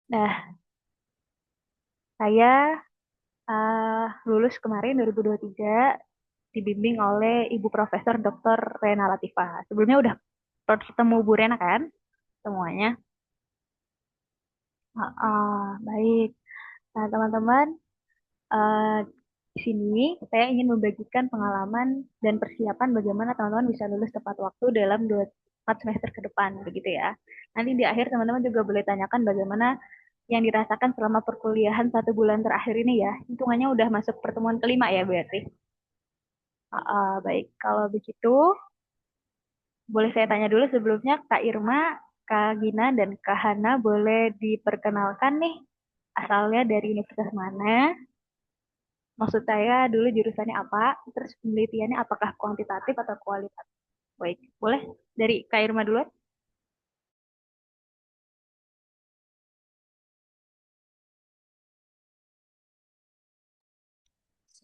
Nah, saya lulus kemarin 2023 dibimbing oleh Ibu Profesor Dr. Rena Latifah. Sebelumnya udah ketemu Bu Rena kan semuanya? Baik. Nah, teman-teman, eh, di sini saya ingin membagikan pengalaman dan persiapan bagaimana teman-teman bisa lulus tepat waktu dalam 4 semester ke depan, begitu ya. Nanti di akhir teman-teman juga boleh tanyakan bagaimana yang dirasakan selama perkuliahan 1 bulan terakhir ini ya. Hitungannya udah masuk pertemuan kelima ya berarti. Baik, kalau begitu boleh saya tanya dulu sebelumnya Kak Irma, Kak Gina, dan Kak Hana boleh diperkenalkan nih asalnya dari universitas mana? Maksud saya dulu jurusannya apa, terus penelitiannya apakah kuantitatif atau kualitatif? Baik, boleh dari Kak Irma dulu.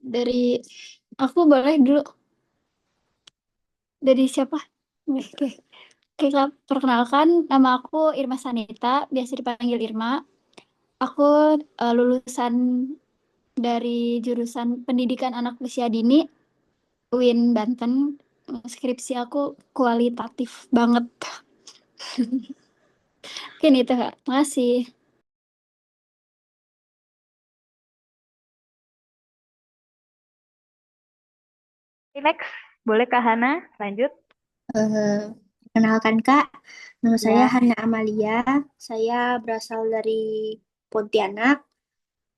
Dari aku boleh dulu. Dari siapa? Oke. Oke, Kak. Perkenalkan, nama aku Irma Sanita, biasa dipanggil Irma. Aku lulusan dari jurusan Pendidikan Anak Usia Dini, UIN Banten. Skripsi aku kualitatif banget. Mungkin itu, Kak. Makasih. Next, boleh Kak Hana lanjut? Eh, Perkenalkan Kak, nama saya Ya. Hana Amalia. Saya berasal dari Pontianak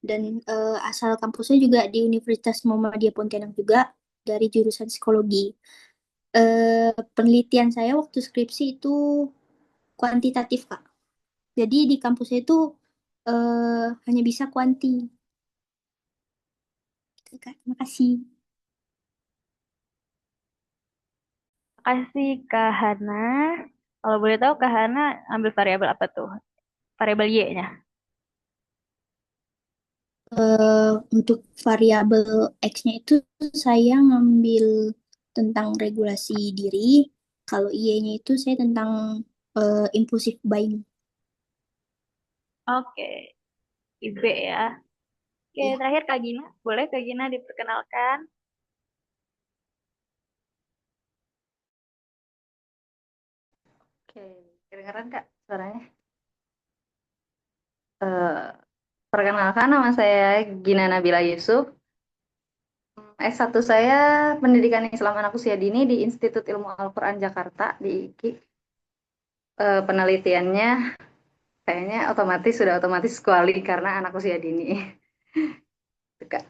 dan asal kampusnya juga di Universitas Muhammadiyah Pontianak juga dari jurusan psikologi. Penelitian saya waktu skripsi itu kuantitatif Kak. Jadi di kampusnya itu hanya bisa kuanti. Gitu, Kak. Terima kasih. Makasih Kak Hana. Kalau boleh tahu Kak Hana ambil variabel apa tuh? Variabel Y-nya. Untuk variabel X-nya itu saya ngambil tentang regulasi diri. Kalau Y-nya itu saya tentang impulsive buying. Oke, IB ya. Oke, Iya. terakhir Kak Gina. Boleh Kak Gina diperkenalkan? Oke, kedengeran Kak suaranya? Eh, Perkenalkan nama saya Gina Nabila Yusuf. S1 saya Pendidikan Islam Anak Usia Dini di Institut Ilmu Al-Quran Jakarta di IKI. Penelitiannya kayaknya sudah otomatis kuali karena anak usia dini. Itu, Kak.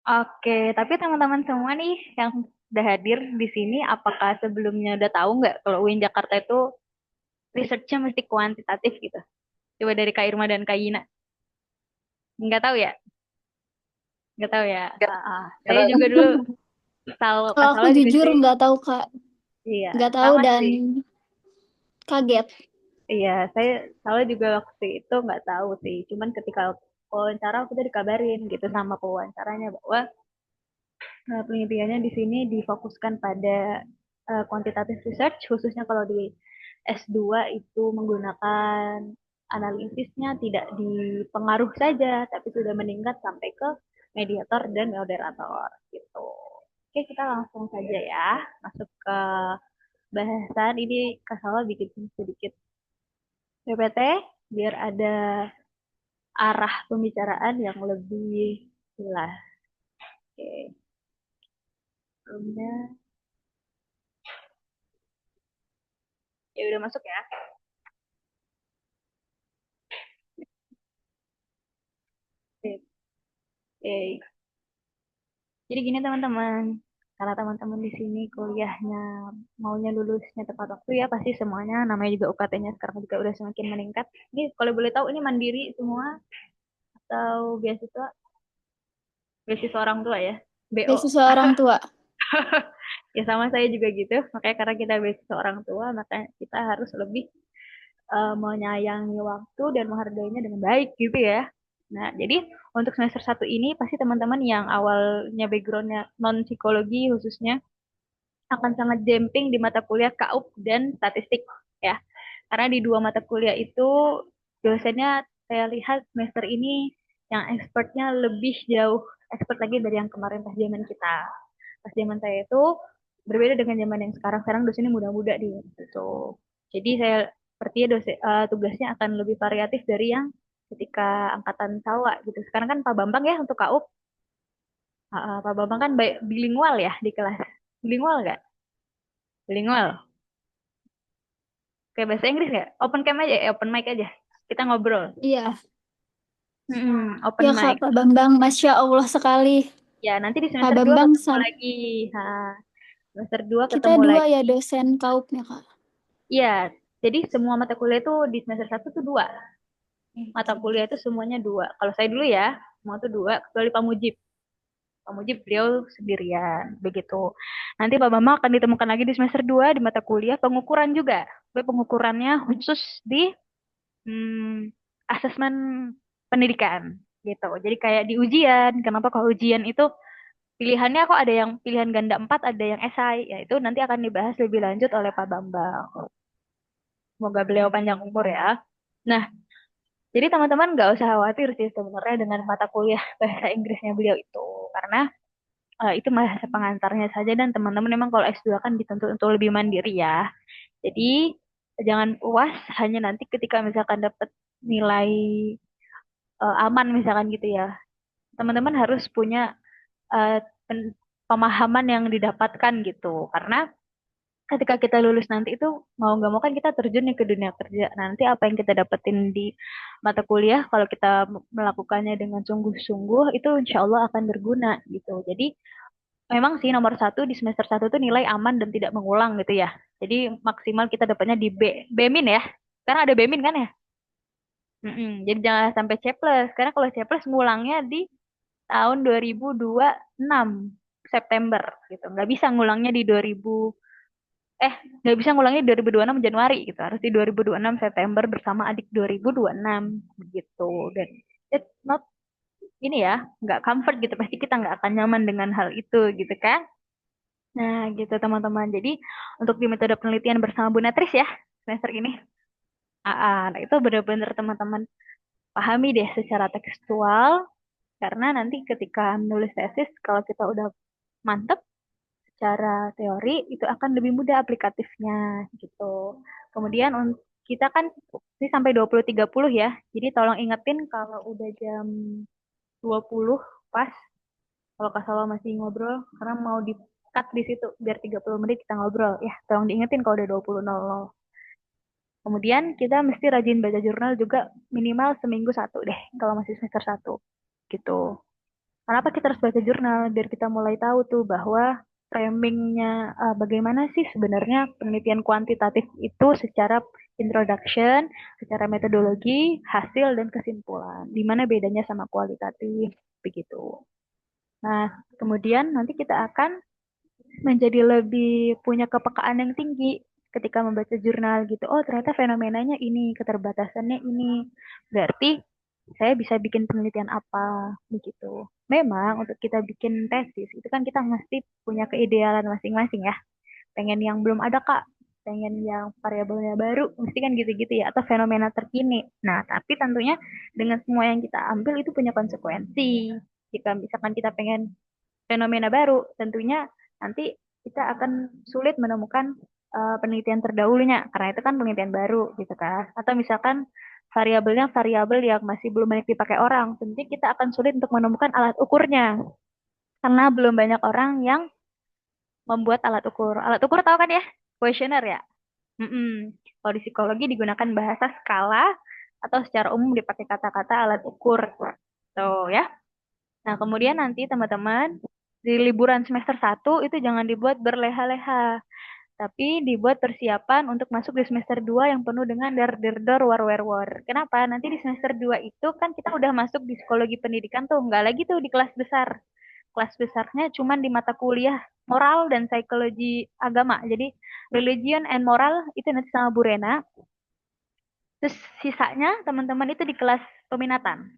Oke, tapi teman-teman semua nih yang udah hadir di sini, apakah sebelumnya udah tahu nggak kalau UIN Jakarta itu research-nya mesti kuantitatif gitu? Coba dari Kak Irma dan Kak Gina. Nggak tahu ya? Nggak tahu ya? Nggak- nggak Saya juga dulu tahu. tahu Kalau aku asalnya juga jujur sih. nggak tahu Kak, Iya, nggak tahu sama dan sih. kaget. Iya, saya soalnya juga waktu itu nggak tahu sih. Cuman ketika wawancara aku tuh dikabarin gitu sama pewawancaranya bahwa penelitiannya di sini difokuskan pada quantitative research, khususnya kalau di S2 itu menggunakan analisisnya tidak di pengaruh saja, tapi sudah meningkat sampai ke mediator dan moderator gitu. Oke, kita langsung saja ya masuk ke bahasan. Ini Kak Salwa bikin sedikit PPT biar ada arah pembicaraan yang lebih jelas. Oke, sebelumnya ya udah masuk ya. Oke, oke. Jadi gini teman-teman, karena teman-teman di sini kuliahnya maunya lulusnya tepat waktu ya, pasti semuanya namanya juga UKT-nya sekarang juga udah semakin meningkat. Ini kalau boleh tahu ini mandiri semua atau beasiswa beasiswa orang tua ya? BO. Beasiswa orang tua. Ya sama saya juga gitu. Makanya karena kita beasiswa orang tua, makanya kita harus lebih menyayangi waktu dan menghargainya dengan baik gitu ya. Nah, jadi untuk semester 1 ini pasti teman-teman yang awalnya backgroundnya non psikologi khususnya akan sangat jemping di mata kuliah KUP dan statistik. ya. Karena di dua mata kuliah itu dosennya saya lihat semester ini yang expertnya lebih jauh expert lagi dari yang kemarin pas zaman kita. Pas zaman saya itu berbeda dengan zaman yang sekarang. Sekarang dosennya muda-muda di gitu. Jadi saya sepertinya tugasnya akan lebih variatif dari yang ketika angkatan Sawa gitu. Sekarang kan Pak Bambang ya untuk KUP. Pak Bambang kan bilingual ya di kelas. Bilingual nggak? Bilingual. Kayak bahasa Inggris nggak? Open cam aja, open mic aja. Kita ngobrol. Iya, Open ya Kak, mic. Pak Bambang, Masya Allah sekali. Ya, nanti di Pak semester 2 Bambang, ketemu lagi. Semester 2 kita ketemu dua lagi. ya dosen kaupnya Kak. Iya, jadi semua mata kuliah itu di semester satu tuh dua. Mata kuliah itu semuanya dua. Kalau saya dulu ya, semua tuh dua, kecuali Pak Mujib. Pak Mujib beliau sendirian, begitu. Nanti Pak Bambang akan ditemukan lagi di semester 2 di mata kuliah pengukuran juga. Tapi pengukurannya khusus di hmm, asesmen pendidikan gitu. Jadi kayak di ujian, kenapa kalau ujian itu pilihannya kok ada yang pilihan ganda 4, ada yang esai, ya itu nanti akan dibahas lebih lanjut oleh Pak Bambang. Semoga beliau panjang umur ya. Nah, jadi teman-teman nggak usah khawatir sih sebenarnya dengan mata kuliah bahasa Inggrisnya beliau itu, karena itu bahasa pengantarnya saja dan teman-teman memang kalau S2 kan dituntut untuk lebih mandiri ya. Jadi jangan puas hanya nanti ketika misalkan dapat nilai aman misalkan gitu ya. Teman-teman harus punya eh, pemahaman yang didapatkan gitu. Karena ketika kita lulus nanti itu mau nggak mau kan kita terjun nih ke dunia kerja. Nanti apa yang kita dapetin di mata kuliah kalau kita melakukannya dengan sungguh-sungguh itu insya Allah akan berguna gitu. Jadi memang sih nomor satu di semester satu tuh nilai aman dan tidak mengulang gitu ya. Jadi maksimal kita dapatnya di B min ya. Karena ada B min kan ya. Jadi jangan sampai C plus. Karena kalau C plus ngulangnya di tahun 2026 September gitu. Ngulangnya di 2000 nggak bisa ngulangnya di 2026 Januari gitu. Harus di 2026 September bersama adik 2026 gitu. Dan it's not ini ya, nggak comfort gitu. Pasti kita nggak akan nyaman dengan hal itu gitu kan. Nah gitu teman-teman. Jadi untuk di metode penelitian bersama Bu Natris ya semester ini. Nah itu benar-benar teman-teman pahami deh secara tekstual. Karena nanti ketika menulis tesis, kalau kita udah mantep secara teori, itu akan lebih mudah aplikatifnya gitu. Kemudian kita kan ini sampai 20.30 ya. Jadi tolong ingetin kalau udah jam 20 pas, kalau Kak Salwa masih ngobrol, karena mau di cut di situ biar 30 menit kita ngobrol. Ya, tolong diingetin kalau udah 20.00. Kemudian kita mesti rajin baca jurnal juga minimal seminggu satu deh kalau masih semester satu gitu. Kenapa kita harus baca jurnal? Biar kita mulai tahu tuh bahwa framingnya bagaimana sih sebenarnya penelitian kuantitatif itu secara introduction, secara metodologi, hasil dan kesimpulan. Di mana bedanya sama kualitatif begitu. Nah, kemudian nanti kita akan menjadi lebih punya kepekaan yang tinggi ketika membaca jurnal gitu. Oh, ternyata fenomenanya ini, keterbatasannya ini. Berarti saya bisa bikin penelitian apa begitu. Memang untuk kita bikin tesis itu kan kita mesti punya keidealan masing-masing ya. Pengen yang belum ada Kak, pengen yang variabelnya baru, mesti kan gitu-gitu ya atau fenomena terkini. Nah, tapi tentunya dengan semua yang kita ambil itu punya konsekuensi. Jika misalkan kita pengen fenomena baru, tentunya nanti kita akan sulit menemukan penelitian terdahulunya karena itu kan penelitian baru gitu kan. Atau misalkan variabelnya variabel yang masih belum banyak dipakai orang, tentu kita akan sulit untuk menemukan alat ukurnya karena belum banyak orang yang membuat alat ukur. Alat ukur tahu kan ya? Kuesioner ya. Kalau di psikologi digunakan bahasa skala atau secara umum dipakai kata-kata alat ukur. Tuh ya. Nah, kemudian nanti teman-teman di liburan semester satu itu jangan dibuat berleha-leha, tapi dibuat persiapan untuk masuk di semester 2 yang penuh dengan dar-der-dor, war-war-war. Kenapa? Nanti di semester 2 itu kan kita udah masuk di psikologi pendidikan tuh, nggak lagi tuh di kelas besar. Kelas besarnya cuma di mata kuliah moral dan psikologi agama. Jadi religion and moral itu nanti sama Bu Rena. Terus sisanya teman-teman itu di kelas peminatan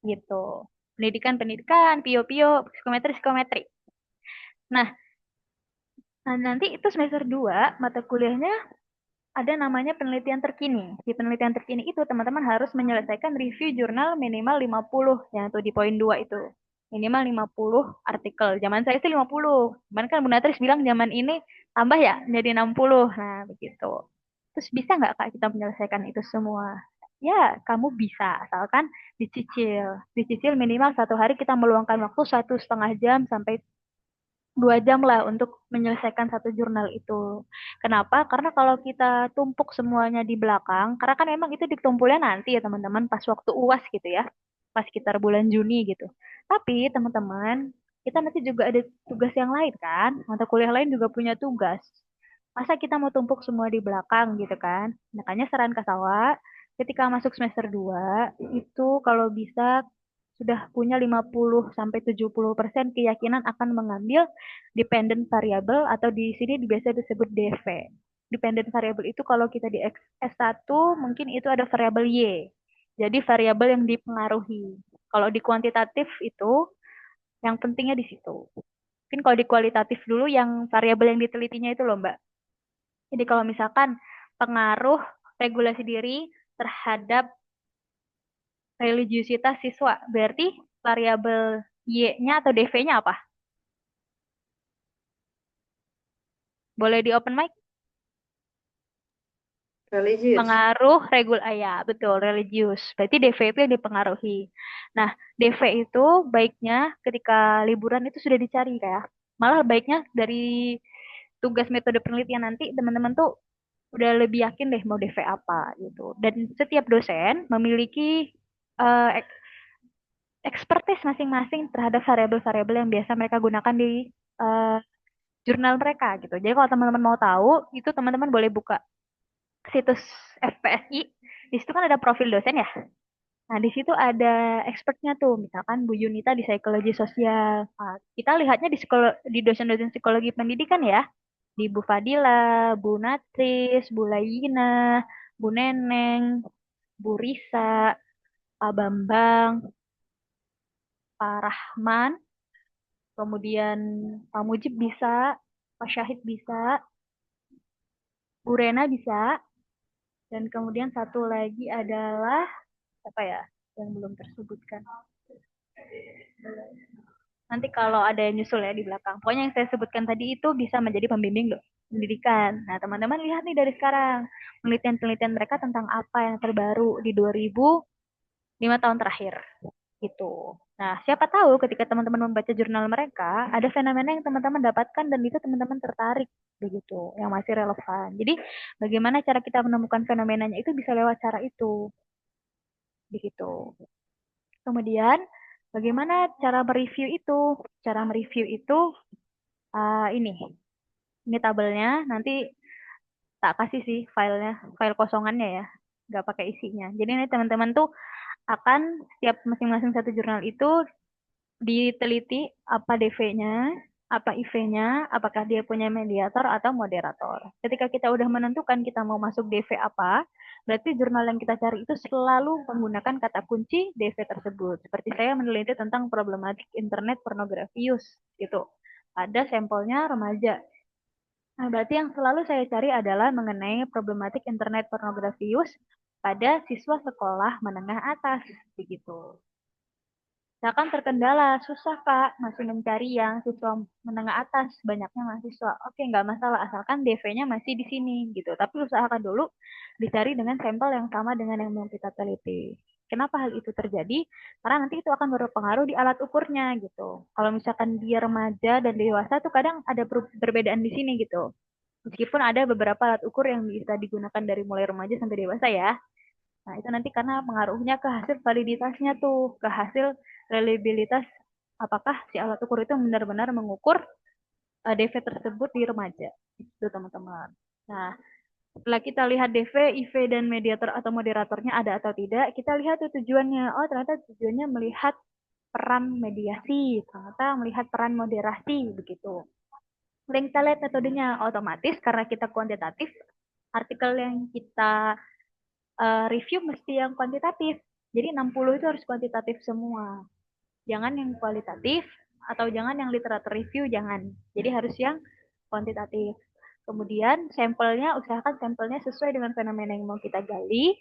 gitu. Pendidikan, pio-pio, psikometri. Nah, nanti itu semester 2 mata kuliahnya ada namanya penelitian terkini. Di penelitian terkini itu teman-teman harus menyelesaikan review jurnal minimal 50, yang tuh di poin 2 itu. Minimal 50 artikel. Zaman saya itu 50. Cuman kan Bu Natris bilang zaman ini tambah ya jadi 60. Nah, begitu. Terus bisa nggak Kak kita menyelesaikan itu semua? Ya, kamu bisa, asalkan dicicil. Dicicil minimal 1 hari kita meluangkan waktu 1,5 jam sampai 2 jam lah untuk menyelesaikan satu jurnal itu. Kenapa? Karena kalau kita tumpuk semuanya di belakang, karena kan emang itu ditumpulnya nanti ya teman-teman, pas waktu UAS gitu ya, pas sekitar bulan Juni gitu. Tapi teman-teman, kita nanti juga ada tugas yang lain kan, mata kuliah lain juga punya tugas. Masa kita mau tumpuk semua di belakang gitu kan? Makanya saran Kak Sawa, ketika masuk semester 2 itu kalau bisa sudah punya 50 sampai 70% keyakinan akan mengambil dependent variable atau di sini biasa disebut DV. Dependent variable itu kalau kita di S1 mungkin itu ada variabel Y. Jadi variabel yang dipengaruhi. Kalau di kuantitatif itu yang pentingnya di situ. Mungkin kalau di kualitatif dulu yang variabel yang ditelitinya itu loh Mbak. Jadi kalau misalkan pengaruh regulasi diri terhadap religiusitas siswa, berarti variabel Y-nya atau DV-nya apa? Boleh di open mic? Religius. Pengaruh ya betul, religius. Berarti DV itu yang dipengaruhi. Nah, DV itu baiknya ketika liburan itu sudah dicari kayak. Malah baiknya dari tugas metode penelitian nanti teman-teman tuh udah lebih yakin deh mau DV apa gitu. Dan setiap dosen memiliki eh, expertise masing-masing terhadap variabel-variabel yang biasa mereka gunakan di eh, jurnal mereka gitu. Jadi kalau teman-teman mau tahu, itu teman-teman boleh buka situs FPSI. Di situ kan ada profil dosen ya. Nah, di situ ada expertnya tuh, misalkan Bu Yunita di psikologi sosial. Nah, kita lihatnya di dosen-dosen psikologi pendidikan ya. Di Bu Fadila, Bu Natris, Bu Layina, Bu Neneng, Bu Risa, Pak Bambang, Pak Rahman, kemudian Pak Mujib bisa, Pak Syahid bisa, Bu Rena bisa, dan kemudian satu lagi adalah apa ya yang belum tersebutkan. Nanti kalau ada yang nyusul ya di belakang. Pokoknya yang saya sebutkan tadi itu bisa menjadi pembimbing loh pendidikan. Nah, teman-teman lihat nih dari sekarang penelitian-penelitian mereka tentang apa yang terbaru di 2005 tahun terakhir gitu. Nah, siapa tahu ketika teman-teman membaca jurnal mereka, ada fenomena yang teman-teman dapatkan dan itu teman-teman tertarik begitu, yang masih relevan. Jadi, bagaimana cara kita menemukan fenomenanya itu bisa lewat cara itu, begitu. Kemudian, bagaimana cara mereview itu? Cara mereview itu ini tabelnya. Nanti tak kasih sih filenya, file kosongannya ya, nggak pakai isinya. Jadi ini teman-teman tuh akan setiap masing-masing satu jurnal itu diteliti apa DV-nya, apa IV-nya, apakah dia punya mediator atau moderator. Ketika kita udah menentukan kita mau masuk DV apa, berarti jurnal yang kita cari itu selalu menggunakan kata kunci DV tersebut. Seperti saya meneliti tentang problematik internet pornografi use gitu. Ada sampelnya remaja. Nah, berarti yang selalu saya cari adalah mengenai problematik internet pornografi use pada siswa sekolah menengah atas begitu. Misalkan terkendala, susah Kak, masih mencari yang siswa menengah atas, banyaknya mahasiswa. Oke, nggak masalah, asalkan DV-nya masih di sini gitu. Tapi usahakan dulu dicari dengan sampel yang sama dengan yang mau kita teliti. Kenapa hal itu terjadi? Karena nanti itu akan berpengaruh di alat ukurnya gitu. Kalau misalkan dia remaja dan dewasa tuh kadang ada perbedaan di sini gitu. Meskipun ada beberapa alat ukur yang bisa digunakan dari mulai remaja sampai dewasa ya. Nah, itu nanti karena pengaruhnya ke hasil validitasnya tuh, ke hasil reliabilitas apakah si alat ukur itu benar-benar mengukur DV tersebut di remaja. Itu teman-teman. Nah, setelah kita lihat DV, IV, dan mediator atau moderatornya ada atau tidak, kita lihat tuh tujuannya. Oh, ternyata tujuannya melihat peran mediasi, ternyata melihat peran moderasi, begitu. Link kita lihat metodenya otomatis karena kita kuantitatif, artikel yang kita review mesti yang kuantitatif. Jadi 60 itu harus kuantitatif semua. Jangan yang kualitatif atau jangan yang literatur review, jangan. Jadi harus yang kuantitatif. Kemudian usahakan sampelnya sesuai dengan fenomena yang mau kita gali.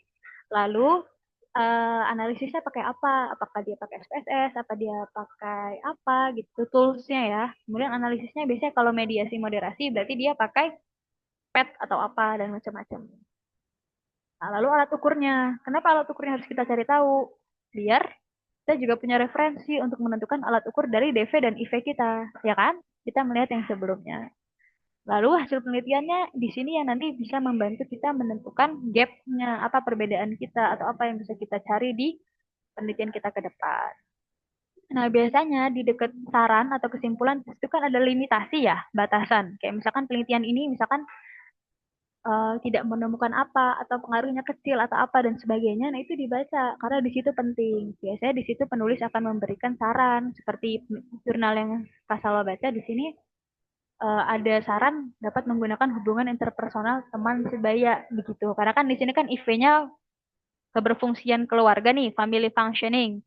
Lalu analisisnya pakai apa? Apakah dia pakai SPSS, apa dia pakai apa gitu, toolsnya ya. Kemudian analisisnya biasanya kalau mediasi moderasi berarti dia pakai PET atau apa dan macam-macam. Nah, lalu alat ukurnya. Kenapa alat ukurnya harus kita cari tahu? Biar kita juga punya referensi untuk menentukan alat ukur dari DV dan IV kita, ya kan? Kita melihat yang sebelumnya. Lalu hasil penelitiannya di sini yang nanti bisa membantu kita menentukan gap-nya, apa perbedaan kita atau apa yang bisa kita cari di penelitian kita ke depan. Nah, biasanya di dekat saran atau kesimpulan itu kan ada limitasi ya, batasan. Kayak misalkan penelitian ini misalkan tidak menemukan apa atau pengaruhnya kecil atau apa dan sebagainya. Nah, itu dibaca karena di situ penting. Biasanya di situ penulis akan memberikan saran seperti jurnal yang Kak Salwa baca di sini ada saran dapat menggunakan hubungan interpersonal teman sebaya begitu. Karena kan di sini kan IV-nya keberfungsian keluarga nih, family functioning.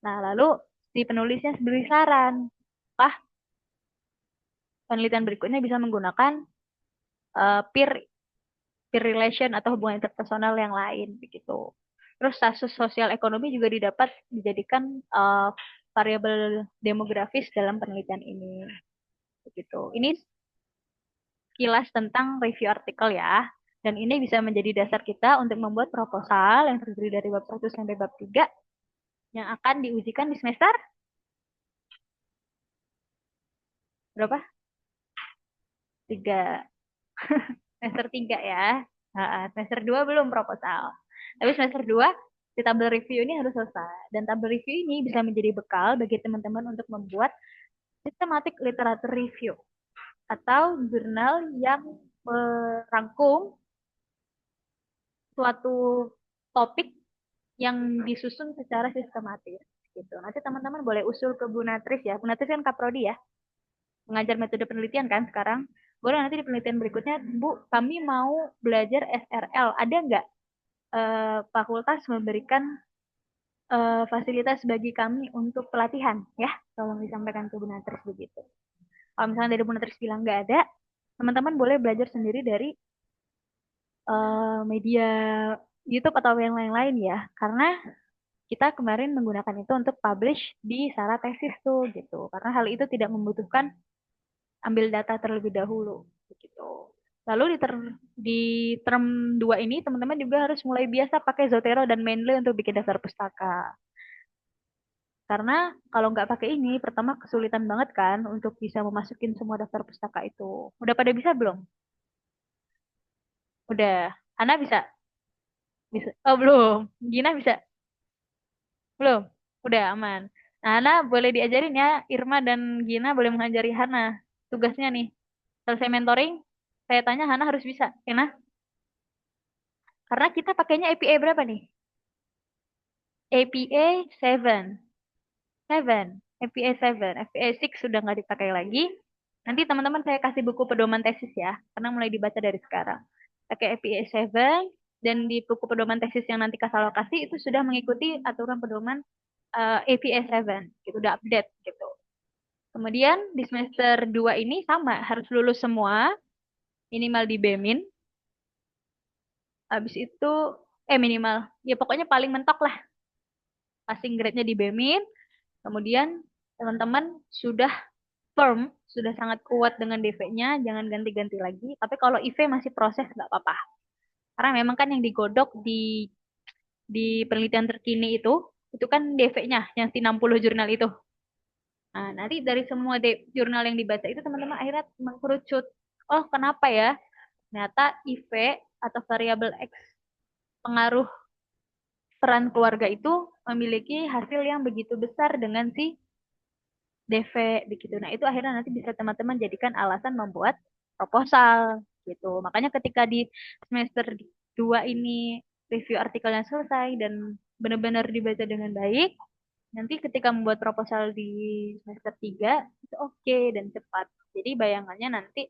Nah, lalu si penulisnya beri saran, penelitian berikutnya bisa menggunakan peer peer relation atau hubungan interpersonal yang lain begitu. Terus status sosial ekonomi juga didapat dijadikan variabel demografis dalam penelitian ini begitu. Ini kilas tentang review artikel ya. Dan ini bisa menjadi dasar kita untuk membuat proposal yang terdiri dari bab 1 sampai bab 3 yang akan diujikan di semester berapa? 3. Semester 3 ya. Semester 2 belum proposal. Tapi semester 2 si tabel review ini harus selesai. Dan tabel review ini bisa menjadi bekal bagi teman-teman untuk membuat systematic literature review atau jurnal yang merangkum suatu topik yang disusun secara sistematis gitu. Nanti teman-teman boleh usul ke Bu Natris ya. Bu Natris kan Kaprodi ya, mengajar metode penelitian kan sekarang. Boleh nanti di penelitian berikutnya, Bu, kami mau belajar SRL. Ada nggak fakultas memberikan fasilitas bagi kami untuk pelatihan ya? Tolong disampaikan ke Bu Natris begitu. Kalau misalnya dari Bu Natris bilang nggak ada, teman-teman boleh belajar sendiri dari media YouTube atau yang lain-lain ya. Karena kita kemarin menggunakan itu untuk publish di Sara tesis tuh gitu. Karena hal itu tidak membutuhkan ambil data terlebih dahulu gitu. Lalu di term 2 ini teman-teman juga harus mulai biasa pakai Zotero dan Mendeley untuk bikin daftar pustaka. Karena kalau nggak pakai ini, pertama kesulitan banget kan untuk bisa memasukin semua daftar pustaka itu. Udah pada bisa belum? Udah. Ana bisa? Bisa. Oh, belum. Gina bisa? Belum. Udah aman. Nah, Hana boleh diajarin ya. Irma dan Gina boleh mengajari Hana. Tugasnya nih. Selesai mentoring, saya tanya Hana harus bisa. Enak? Karena kita pakainya APA berapa nih? APA 7. 7. APA 7. APA 6 sudah nggak dipakai lagi. Nanti teman-teman saya kasih buku pedoman tesis ya. Karena mulai dibaca dari sekarang. Pakai APA 7. Dan di buku pedoman tesis yang nanti kasih alokasi itu sudah mengikuti aturan pedoman APA 7. Gitu, udah update gitu. Kemudian di semester 2 ini sama, harus lulus semua, minimal di BEMIN. Habis itu, minimal, ya pokoknya paling mentok lah, passing grade-nya di BEMIN. Kemudian teman-teman sudah firm, sudah sangat kuat dengan DV-nya, jangan ganti-ganti lagi. Tapi kalau IV masih proses, nggak apa-apa. Karena memang kan yang digodok di penelitian terkini itu kan DV-nya, yang si 60 jurnal itu. Nah, nanti dari semua jurnal yang dibaca itu teman-teman akhirnya mengkerucut. Oh, kenapa ya? Ternyata IV atau variabel X pengaruh peran keluarga itu memiliki hasil yang begitu besar dengan si DV begitu. Nah, itu akhirnya nanti bisa teman-teman jadikan alasan membuat proposal gitu. Makanya ketika di semester 2 ini review artikelnya selesai dan benar-benar dibaca dengan baik, nanti ketika membuat proposal di semester 3 itu oke dan cepat. Jadi bayangannya nanti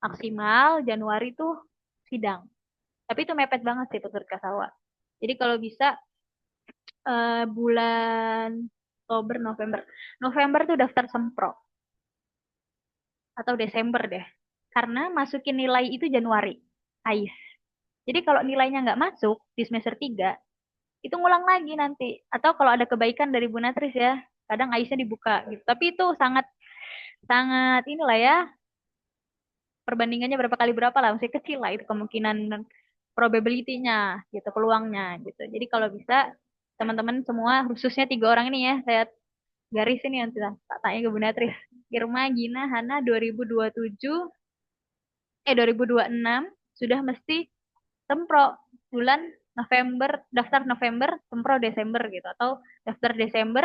maksimal Januari tuh sidang. Tapi itu mepet banget sih menurut Kak Salwa. Jadi kalau bisa bulan Oktober, November. November tuh daftar sempro. Atau Desember deh. karena masukin nilai itu Januari, AIS. Jadi kalau nilainya nggak masuk di semester 3, itu ngulang lagi nanti. Atau kalau ada kebaikan dari Bu Natris ya, kadang AIS-nya dibuka gitu. Tapi itu sangat sangat inilah ya, perbandingannya berapa kali berapa lah, masih kecil lah itu kemungkinan probability-nya gitu, peluangnya gitu. Jadi kalau bisa teman-teman semua, khususnya 3 orang ini ya, saya garis ini nanti tak tanya ke Bu Natris. Irma, Gina, Hana 2027 2026 sudah mesti sempro bulan November, daftar November, sempro Desember gitu, atau daftar Desember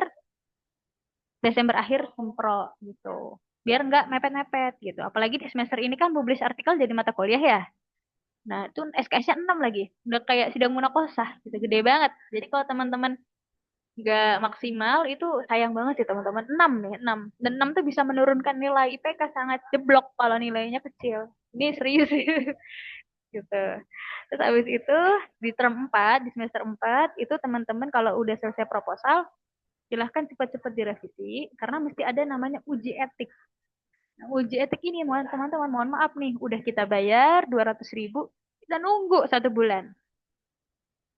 akhir sempro gitu. Biar nggak mepet-mepet gitu. Apalagi di semester ini kan publish artikel jadi mata kuliah ya. Nah, itu SKS-nya 6 lagi. Udah kayak sidang munakosah gitu, gede banget. Jadi kalau teman-teman nggak maksimal itu sayang banget sih teman-teman. 6 nih, 6. Dan 6 tuh bisa menurunkan nilai IPK sangat jeblok kalau nilainya kecil. Ini serius sih. Gitu. Terus habis itu di term 4, di semester 4 itu teman-teman kalau udah selesai proposal, silahkan cepat-cepat direvisi karena mesti ada namanya uji etik. Nah, uji etik ini mohon teman-teman, mohon maaf nih, udah kita bayar 200.000, kita nunggu 1 bulan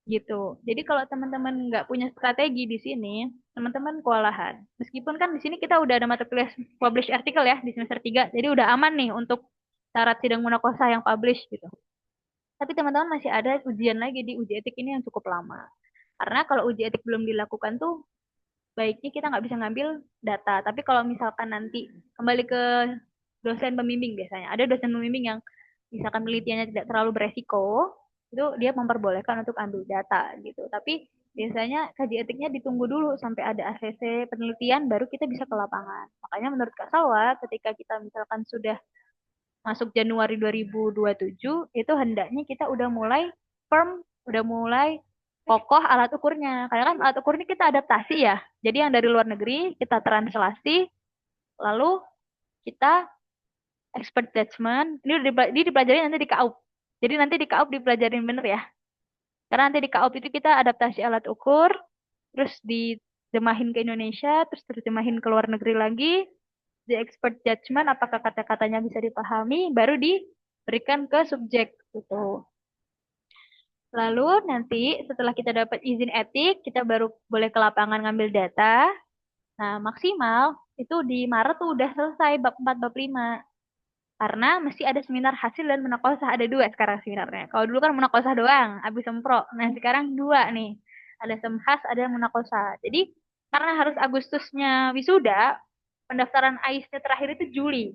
gitu. Jadi kalau teman-teman nggak punya strategi di sini, teman-teman kewalahan. Meskipun kan di sini kita udah ada mata kuliah publish artikel ya di semester 3, jadi udah aman nih untuk syarat sidang munakosa yang publish gitu. Tapi teman-teman masih ada ujian lagi di uji etik ini yang cukup lama. Karena kalau uji etik belum dilakukan tuh baiknya kita nggak bisa ngambil data. Tapi kalau misalkan nanti kembali ke dosen pembimbing biasanya, ada dosen pembimbing yang misalkan penelitiannya tidak terlalu beresiko, itu dia memperbolehkan untuk ambil data gitu. Tapi biasanya kaji etiknya ditunggu dulu sampai ada ACC penelitian baru kita bisa ke lapangan. Makanya menurut Kak Salwa, ketika kita misalkan sudah masuk Januari 2027, itu hendaknya kita udah mulai firm, udah mulai kokoh alat ukurnya. Karena kan alat ukur ini kita adaptasi ya. Jadi yang dari luar negeri kita translasi, lalu kita expert judgment. Ini dipelajari nanti di KAUP. Jadi nanti di KAUP dipelajarin bener ya. Karena nanti di KAUP itu kita adaptasi alat ukur, terus didemahin ke Indonesia, terus terjemahin ke luar negeri lagi, di expert judgment apakah kata-katanya bisa dipahami, baru diberikan ke subjek gitu. Lalu nanti setelah kita dapat izin etik, kita baru boleh ke lapangan ngambil data. Nah, maksimal itu di Maret tuh udah selesai bab 4, bab 5. Karena mesti ada seminar hasil dan munakosah. Ada 2 sekarang seminarnya. Kalau dulu kan munakosah doang, habis sempro. Nah, sekarang 2 nih. Ada semhas, ada munakosah. Jadi, karena harus Agustusnya wisuda, pendaftaran AIS-nya terakhir itu Juli.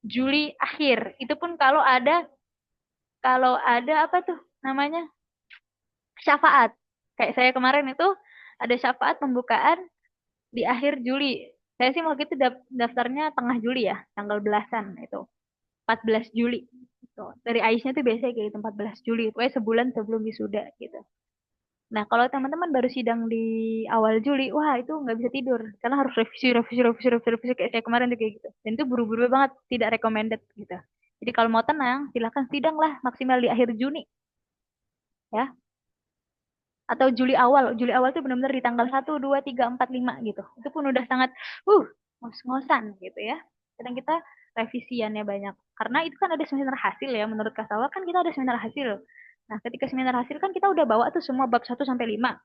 Juli akhir. Itu pun kalau ada apa tuh namanya? Syafaat. Kayak saya kemarin itu ada syafaat pembukaan di akhir Juli. Saya sih waktu itu daftarnya tengah Juli ya, tanggal belasan itu. 14 Juli. Gitu. Dari AIS-nya tuh biasanya kayak gitu, 14 Juli. Pokoknya sebulan sebelum wisuda gitu. Nah, kalau teman-teman baru sidang di awal Juli, wah itu nggak bisa tidur. Karena harus revisi, kayak saya kemarin tuh kayak gitu. Dan itu buru-buru banget, tidak recommended gitu. Jadi kalau mau tenang, silahkan sidang lah maksimal di akhir Juni. Ya, atau Juli awal. Juli awal tuh benar-benar di tanggal 1, 2, 3, 4, 5 gitu. Itu pun udah sangat ngos-ngosan gitu ya. Kadang kita revisiannya banyak. Karena itu kan ada seminar hasil ya. Menurut Kak Sawa kan kita ada seminar hasil. Nah, ketika seminar hasil kan kita udah bawa tuh semua bab 1 sampai 5.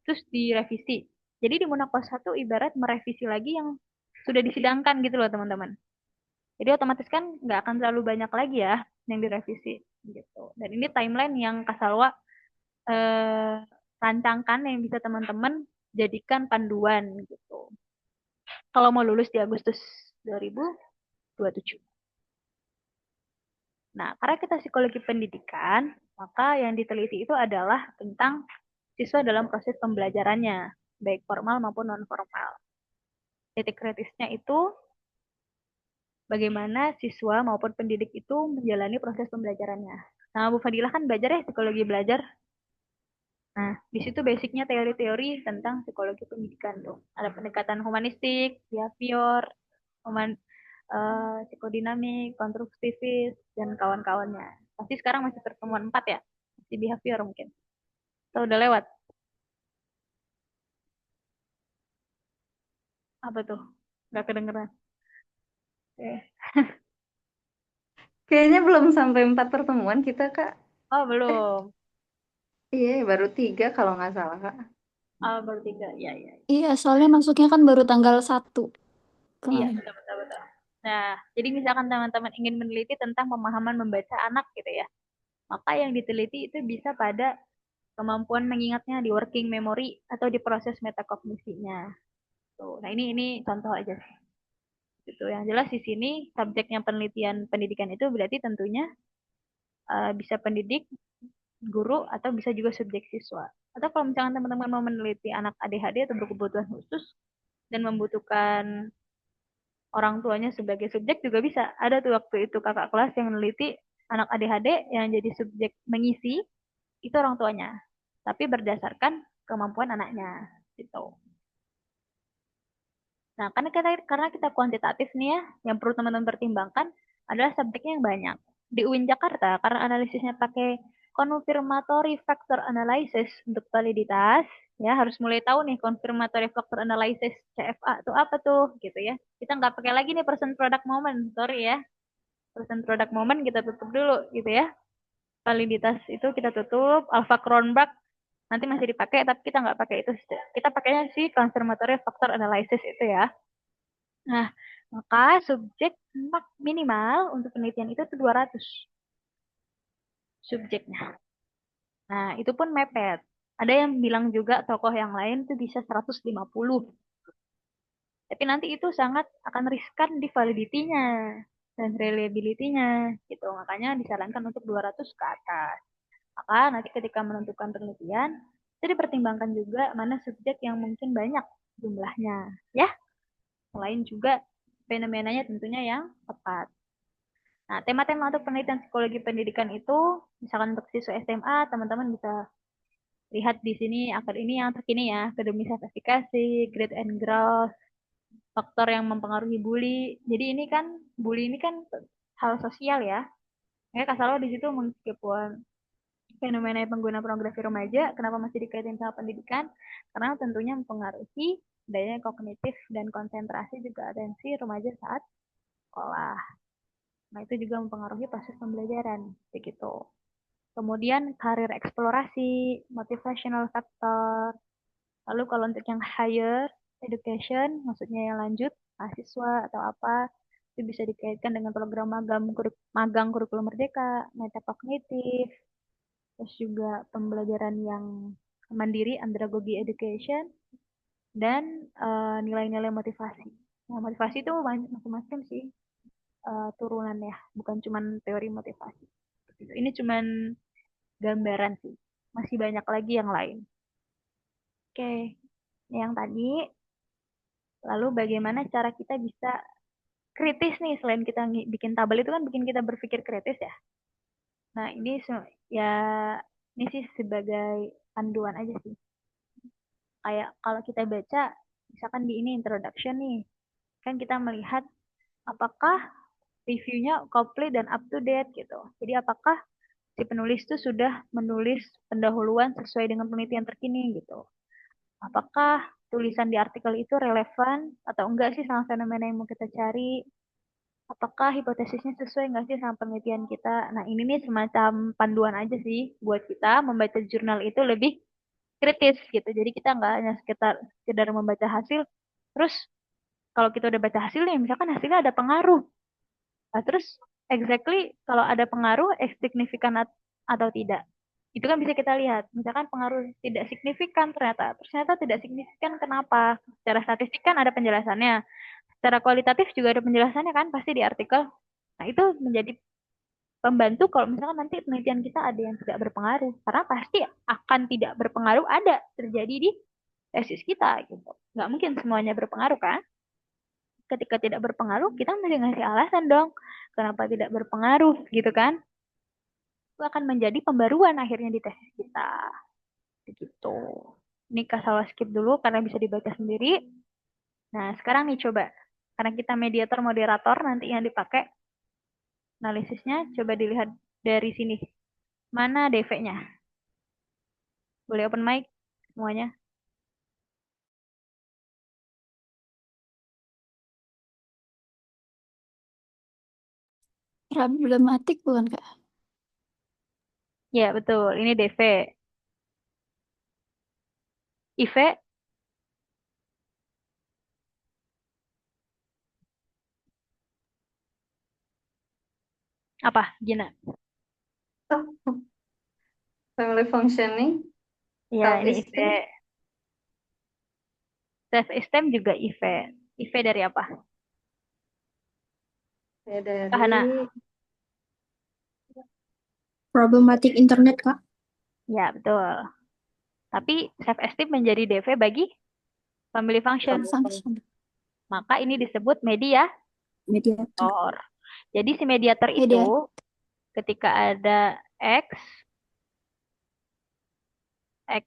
Terus direvisi. Jadi di Munakos 1 ibarat merevisi lagi yang sudah disidangkan gitu loh teman-teman. Jadi otomatis kan nggak akan terlalu banyak lagi ya yang direvisi gitu. Dan ini timeline yang Kak Salwa eh, rancangkan yang bisa teman-teman jadikan panduan gitu. Kalau mau lulus di Agustus 2027. Nah, karena kita psikologi pendidikan, maka yang diteliti itu adalah tentang siswa dalam proses pembelajarannya, baik formal maupun non-formal. Titik kritisnya itu bagaimana siswa maupun pendidik itu menjalani proses pembelajarannya. Nah, Bu Fadilah kan belajar ya psikologi belajar. Nah, di situ basicnya teori-teori tentang psikologi pendidikan tuh. Ada pendekatan humanistik, behavior, human, psikodinamik, konstruktivis, dan kawan-kawannya. Pasti sekarang masih pertemuan 4 ya? Masih behavior mungkin. Atau udah lewat? Apa tuh? Gak kedengeran. Oke. Kayaknya belum sampai 4 pertemuan kita, Kak. Oh, belum. Iya, baru 3 kalau nggak salah, Kak. Oh, baru 3. Ya, ya. Iya, soalnya masuknya kan baru tanggal 1 Iya, kemarin. betul, betul, betul. Nah, jadi misalkan teman-teman ingin meneliti tentang pemahaman membaca anak gitu ya, maka yang diteliti itu bisa pada kemampuan mengingatnya di working memory atau di proses metakognisinya. Tuh. Nah, ini contoh aja sih. Gitu. Yang jelas di sini subjeknya penelitian pendidikan itu berarti tentunya bisa pendidik, guru, atau bisa juga subjek siswa. Atau kalau misalkan teman-teman mau meneliti anak ADHD atau berkebutuhan khusus dan membutuhkan orang tuanya sebagai subjek juga bisa. Ada tuh waktu itu kakak kelas yang meneliti anak ADHD yang jadi subjek mengisi itu orang tuanya. Tapi berdasarkan kemampuan anaknya gitu. Nah, karena kita kuantitatif nih ya, yang perlu teman-teman pertimbangkan adalah subjeknya yang banyak. Di UIN Jakarta, karena analisisnya pakai confirmatory factor analysis untuk validitas, ya harus mulai tahu nih confirmatory factor analysis CFA itu apa tuh, gitu ya. Kita nggak pakai lagi nih person product moment, sorry ya. Person product moment kita tutup dulu, gitu ya. Validitas itu kita tutup, Alpha Kronberg nanti masih dipakai, tapi kita nggak pakai itu. Kita pakainya si confirmatory factor analysis itu ya. Nah, maka subjek minimal untuk penelitian itu tuh 200 subjeknya. Nah, itu pun mepet. Ada yang bilang juga tokoh yang lain tuh bisa 150. Tapi nanti itu sangat akan riskan di validity-nya dan reliability-nya gitu. Makanya disarankan untuk 200 ke atas. Maka nanti ketika menentukan penelitian, itu dipertimbangkan juga mana subjek yang mungkin banyak jumlahnya. Ya, selain juga fenomenanya tentunya yang tepat. Nah, tema-tema untuk penelitian psikologi pendidikan itu, misalkan untuk siswa SMA, teman-teman bisa lihat di sini akar ini yang terkini ya, akademis efikasi, grade and growth, faktor yang mempengaruhi bully. Jadi ini kan, bully ini kan hal sosial ya. Ya, Kasalo di situ meskipun fenomena pengguna pornografi remaja, kenapa masih dikaitin sama pendidikan? Karena tentunya mempengaruhi daya kognitif dan konsentrasi juga atensi remaja saat sekolah. Nah, itu juga mempengaruhi proses pembelajaran, begitu. Kemudian karir eksplorasi, motivational factor. Lalu kalau untuk yang higher education, maksudnya yang lanjut, mahasiswa atau apa, itu bisa dikaitkan dengan program magang kurikulum merdeka, metakognitif, terus juga pembelajaran yang mandiri, andragogy education, dan nilai-nilai motivasi. Nah, motivasi itu macam-macam sih turunan ya, bukan cuma teori motivasi. Ini cuman gambaran sih. Masih banyak lagi yang lain. Oke, yang tadi. Lalu bagaimana cara kita bisa kritis nih selain kita bikin tabel itu kan bikin kita berpikir kritis ya. Nah, ya ini sih sebagai panduan aja sih. Kayak kalau kita baca misalkan di ini introduction nih, kan kita melihat apakah reviewnya complete dan up to date gitu. Jadi apakah si penulis itu sudah menulis pendahuluan sesuai dengan penelitian terkini gitu. Apakah tulisan di artikel itu relevan atau enggak sih sama fenomena yang mau kita cari? Apakah hipotesisnya sesuai nggak sih sama penelitian kita? Nah, ini nih semacam panduan aja sih buat kita membaca jurnal itu lebih kritis gitu. Jadi kita nggak hanya sekedar membaca hasil, terus kalau kita udah baca hasil nih, misalkan hasilnya ada pengaruh. Nah, terus exactly kalau ada pengaruh, signifikan atau tidak. Itu kan bisa kita lihat. Misalkan pengaruh tidak signifikan ternyata tidak signifikan kenapa? Secara statistik kan ada penjelasannya. Secara kualitatif juga ada penjelasannya kan pasti di artikel. Nah, itu menjadi pembantu kalau misalkan nanti penelitian kita ada yang tidak berpengaruh. Karena pasti akan tidak berpengaruh ada terjadi di tesis kita gitu. Nggak mungkin semuanya berpengaruh kan? Ketika tidak berpengaruh, kita mesti ngasih alasan dong. Kenapa tidak berpengaruh gitu kan? Itu akan menjadi pembaruan akhirnya di tesis kita. Begitu. Ini Kak Salwa skip dulu karena bisa dibaca sendiri. Nah, sekarang nih coba. Karena kita mediator moderator nanti yang dipakai analisisnya, coba dilihat dari sini. Mana DV-nya? Boleh open mic semuanya? Problematik bukan Kak? Ya, betul. Ini DV. IV apa? Gina. Oh, family functioning, Ya, ini IV. self-esteem, Self esteem juga IV. IV dari apa? ya dari Hana. Problematik internet Kak. Ya, betul. Tapi self esteem menjadi DV bagi family function. Function Maka ini disebut mediator. mediator. Jadi si mediator itu Media. ketika ada X, X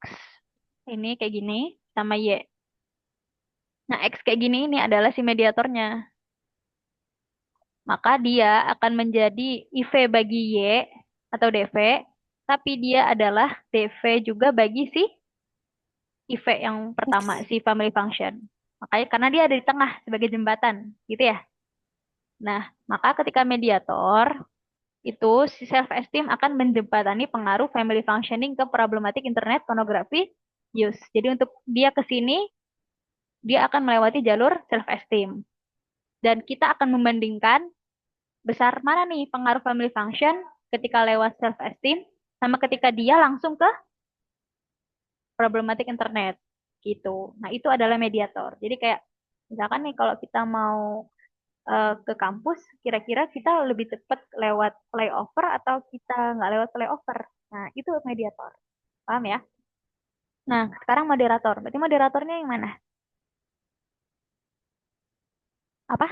ini kayak gini sama Y. Nah, X kayak gini ini adalah si mediatornya. Maka dia akan menjadi IV bagi Y atau DV, tapi dia adalah DV juga bagi si IV yang pertama, X. si family function. Makanya karena dia ada di tengah sebagai jembatan, gitu ya. Nah, maka ketika mediator, itu si self-esteem akan menjembatani pengaruh family functioning ke problematik internet pornografi use. Jadi untuk dia ke sini, dia akan melewati jalur self-esteem. Dan kita akan membandingkan besar mana nih pengaruh family function ketika lewat self-esteem sama ketika dia langsung ke problematik internet. Gitu. Nah, itu adalah mediator. Jadi kayak, misalkan nih kalau kita mau ke kampus, kira-kira kita lebih cepat lewat flyover atau kita nggak lewat flyover. Nah, itu mediator. Paham ya? Nah, sekarang moderator. Berarti moderatornya yang mana? Apa?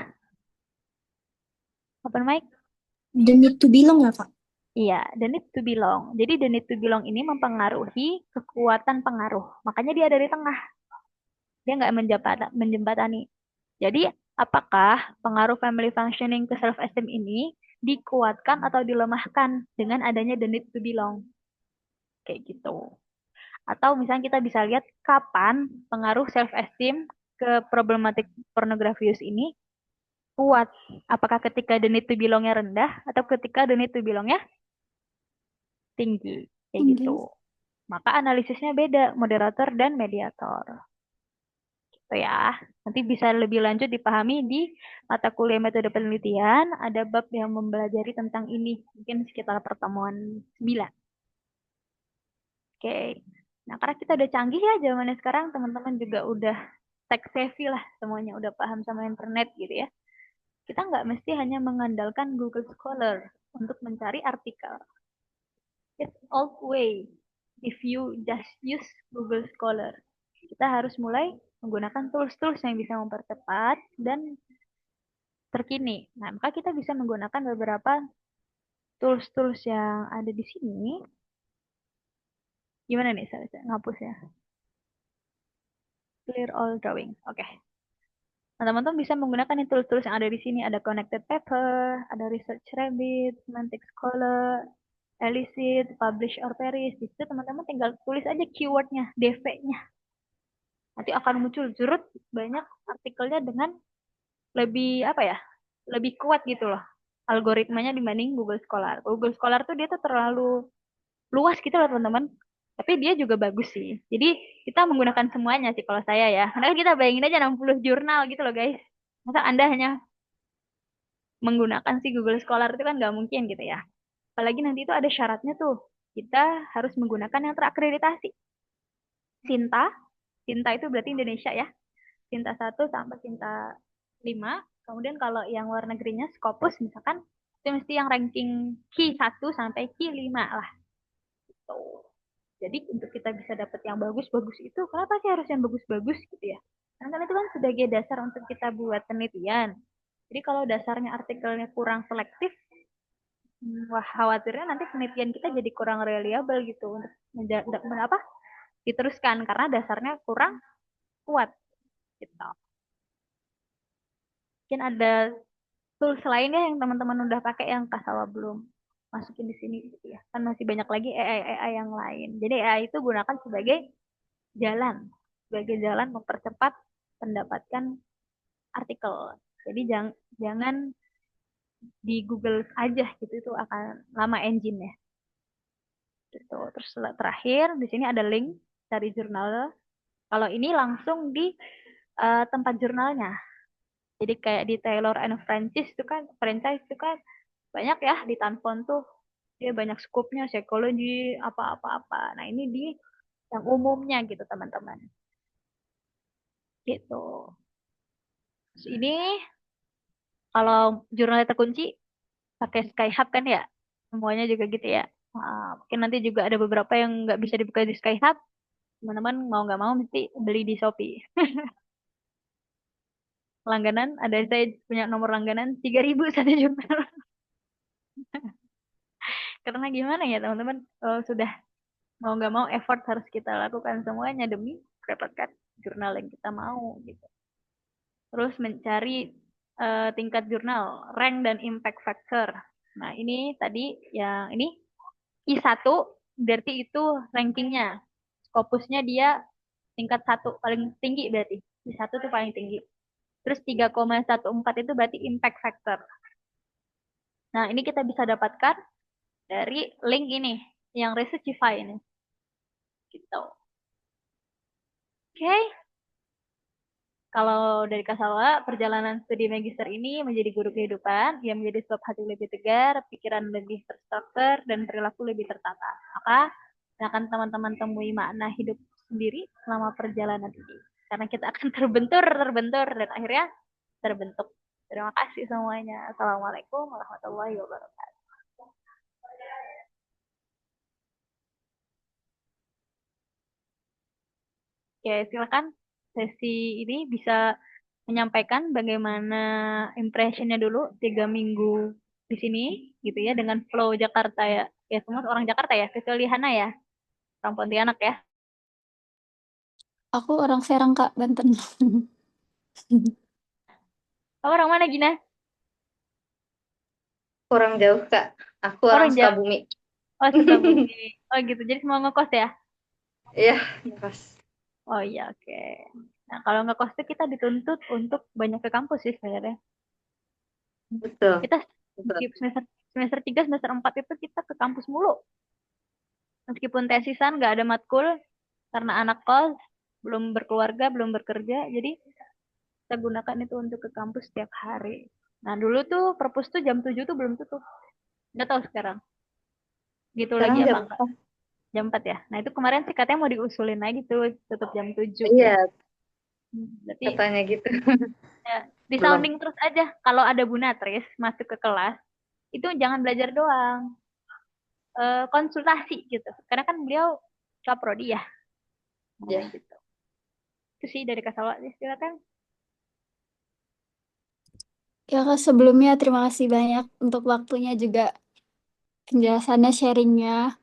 Open mic? The need to belong ya Kak? Iya, the need to belong. Jadi the need to belong ini mempengaruhi kekuatan pengaruh. Makanya dia dari tengah. Dia nggak menjembatani. Jadi, apakah pengaruh family functioning ke self-esteem ini dikuatkan atau dilemahkan dengan adanya the need to belong? Kayak gitu. Atau misalnya kita bisa lihat kapan pengaruh self-esteem ke problematik pornografius ini kuat. Apakah ketika the need to belong-nya rendah atau ketika the need to belong-nya tinggi. Kayak gitu. Tinggi. Maka analisisnya beda, moderator dan mediator. Gitu ya. Nanti bisa lebih lanjut dipahami di mata kuliah metode penelitian. Ada bab yang mempelajari tentang ini. Mungkin sekitar pertemuan 9. Oke. Nah, karena kita udah canggih ya zamannya sekarang, teman-teman juga udah tech savvy lah semuanya, udah paham sama internet gitu ya. Kita nggak mesti hanya mengandalkan Google Scholar untuk mencari artikel. It's old way if you just use Google Scholar. Kita harus mulai menggunakan tools-tools yang bisa mempercepat dan terkini. Nah, maka kita bisa menggunakan beberapa tools-tools yang ada di sini. Gimana nih, saya ngapus ya? Clear all drawing. Oke. Nah, teman-teman bisa menggunakan tools-tools yang ada di sini. Ada Connected Paper, ada Research Rabbit, Semantic Scholar, Elicit, Publish or Perish. Di situ teman-teman tinggal tulis aja keywordnya, DV-nya. Nanti akan muncul jurut banyak artikelnya dengan lebih apa ya? Lebih kuat gitu loh algoritmanya dibanding Google Scholar. Google Scholar tuh dia tuh terlalu luas gitu loh teman-teman. Tapi dia juga bagus sih. Jadi kita menggunakan semuanya sih kalau saya ya. Karena kita bayangin aja 60 jurnal gitu loh guys. Masa Anda hanya menggunakan si Google Scholar itu kan nggak mungkin gitu ya. Apalagi nanti itu ada syaratnya tuh. Kita harus menggunakan yang terakreditasi. Sinta, Sinta itu berarti Indonesia ya. Sinta 1 sampai Sinta 5. Kemudian kalau yang luar negerinya Scopus misalkan itu mesti yang ranking Q1 sampai Q5 lah. Tuh. Jadi untuk kita bisa dapat yang bagus-bagus itu, kenapa sih harus yang bagus-bagus gitu ya? Karena kan itu kan sebagai dasar untuk kita buat penelitian. Jadi kalau dasarnya artikelnya kurang selektif, wah khawatirnya nanti penelitian kita jadi kurang reliable gitu untuk apa diteruskan karena dasarnya kurang kuat gitu. Mungkin ada tools lainnya yang teman-teman udah pakai yang Kasawa belum masukin di sini gitu ya. Kan masih banyak lagi AI yang lain. Jadi AI itu gunakan jalan, sebagai jalan mempercepat mendapatkan artikel. Jadi jangan di Google aja gitu, itu akan lama engine-nya. Gitu. Terus terakhir di sini ada link dari jurnal. Kalau ini langsung di tempat jurnalnya. Jadi kayak di Taylor and franchise itu kan banyak ya di Tanfon tuh. Dia banyak skupnya, psikologi, apa-apa-apa. Nah, ini di yang umumnya gitu, teman-teman. Gitu. Terus ini kalau jurnalnya terkunci, pakai Skyhub kan ya? Semuanya juga gitu ya. Nah, mungkin nanti juga ada beberapa yang nggak bisa dibuka di Skyhub. Teman-teman mau nggak mau mesti beli di Shopee. Langganan, ada saya punya nomor langganan 3.000 satu jurnal. Karena gimana ya teman-teman, sudah mau nggak mau effort harus kita lakukan semuanya demi mendapatkan jurnal yang kita mau gitu. Terus mencari tingkat jurnal, rank dan impact factor. Nah, ini tadi yang ini I1 berarti itu rankingnya. Scopusnya dia tingkat 1 paling tinggi berarti. I1 itu paling tinggi. Terus 3,14 itu berarti impact factor. Nah, ini kita bisa dapatkan dari link ini, yang Researchify ini. Gitu. Oke. Kalau dari Kasawa, perjalanan studi magister ini menjadi guru kehidupan yang menjadi sebab hati lebih tegar, pikiran lebih terstruktur, dan perilaku lebih tertata. Maka, akan teman-teman temui makna hidup sendiri selama perjalanan ini. Karena kita akan terbentur, dan akhirnya terbentuk. Terima kasih semuanya. Assalamualaikum warahmatullahi wabarakatuh. Oke, silakan sesi ini bisa menyampaikan bagaimana impressionnya dulu 3 minggu di sini gitu ya dengan flow Jakarta ya. Ya semua orang Jakarta ya, kecuali Hana ya, orang Pontianak ya. Aku orang Serang, Kak, Banten. Kamu orang mana Gina? Kurang jauh, Kak. Aku orang Orang Jawa. Sukabumi. Oh, Sukabumi. Oh gitu. Jadi semua ngekos ya? Iya, pas. Oh iya, oke. Nah, kalau ngekos tuh kita dituntut untuk banyak ke kampus sih sebenarnya. Betul. Kita Betul. semester semester 3, semester 4 itu kita ke kampus mulu. Meskipun tesisan nggak ada matkul karena anak kos, belum berkeluarga, belum bekerja, jadi kita gunakan itu untuk ke kampus setiap hari. Nah, dulu tuh perpus tuh jam 7 tuh belum tutup. Nggak tahu sekarang. Gitu lagi Sekarang apa jam enggak? apa? Jam 4 ya. Nah, itu kemarin sih katanya mau diusulin lagi tuh tutup jam 7 Iya, gitu. Berarti katanya gitu. ya, di Belum. sounding terus aja. Kalau ada Bu Natris masuk ke kelas, itu jangan belajar doang. Konsultasi gitu. Karena kan beliau kaprodi ya. Nah, Ya. gitu. Itu sih dari Kasawa. Silakan. Ya, Kak, sebelumnya terima kasih banyak untuk waktunya juga, penjelasannya, sharingnya.